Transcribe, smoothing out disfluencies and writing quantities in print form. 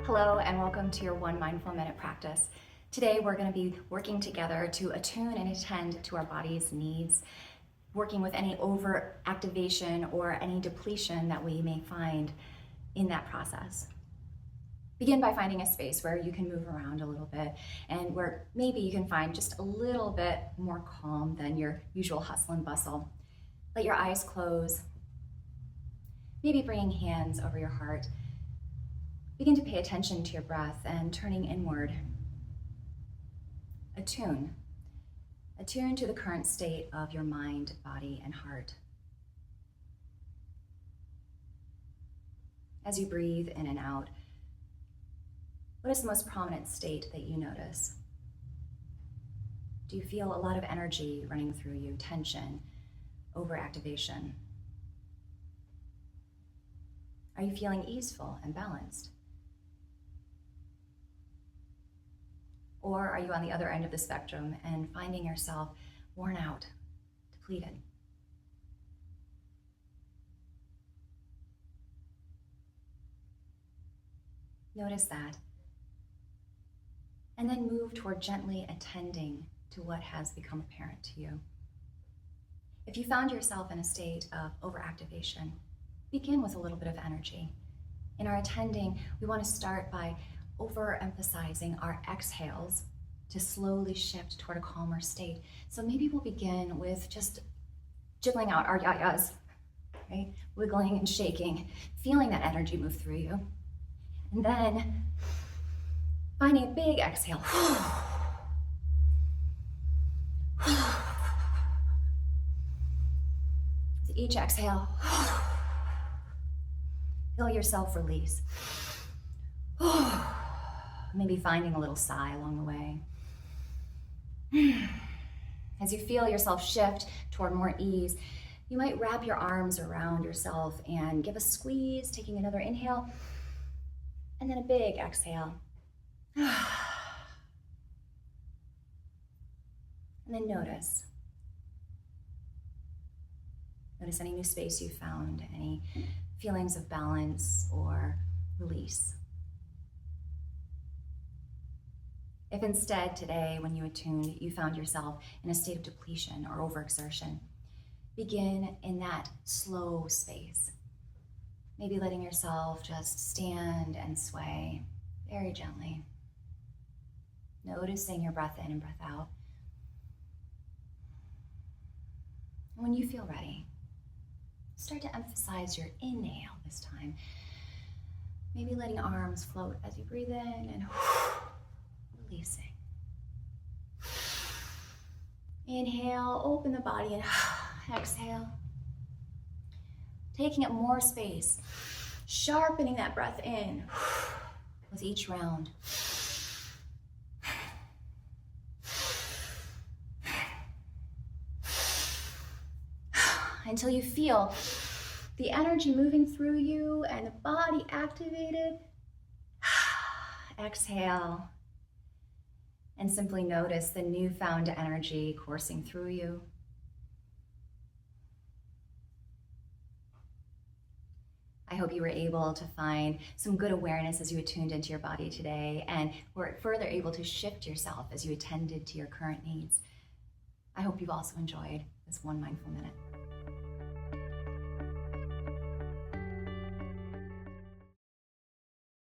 Hello and welcome to your One Mindful Minute practice. Today we're going to be working together to attune and attend to our body's needs, working with any overactivation or any depletion that we may find in that process. Begin by finding a space where you can move around a little bit and where maybe you can find just a little bit more calm than your usual hustle and bustle. Let your eyes close, maybe bringing hands over your heart. Begin to pay attention to your breath and turning inward. Attune. Attune to the current state of your mind, body, and heart. As you breathe in and out, what is the most prominent state that you notice? Do you feel a lot of energy running through you, tension, overactivation? Are you feeling easeful and balanced? Or are you on the other end of the spectrum and finding yourself worn out, depleted? Notice that. And then move toward gently attending to what has become apparent to you. If you found yourself in a state of overactivation, begin with a little bit of energy. In our attending, we want to start by overemphasizing our exhales to slowly shift toward a calmer state. So maybe we'll begin with just jiggling out our yayas, right? Wiggling and shaking, feeling that energy move through you. And then finding a big exhale. With each exhale, feel yourself release. Maybe finding a little sigh along the way. As you feel yourself shift toward more ease, you might wrap your arms around yourself and give a squeeze, taking another inhale, and then a big exhale. And then notice. Notice any new space you found, any feelings of balance or release. If instead today, when you attuned, you found yourself in a state of depletion or overexertion, begin in that slow space. Maybe letting yourself just stand and sway very gently. Noticing your breath in and breath out. And when you feel ready, start to emphasize your inhale this time. Maybe letting arms float as you breathe in and releasing. Inhale, open the body, and exhale. Taking up more space, sharpening that breath in with each round. Until you feel the energy moving through you and the body activated. Exhale. And simply notice the newfound energy coursing through you. I hope you were able to find some good awareness as you attuned into your body today and were further able to shift yourself as you attended to your current needs. I hope you've also enjoyed this One Mindful Minute.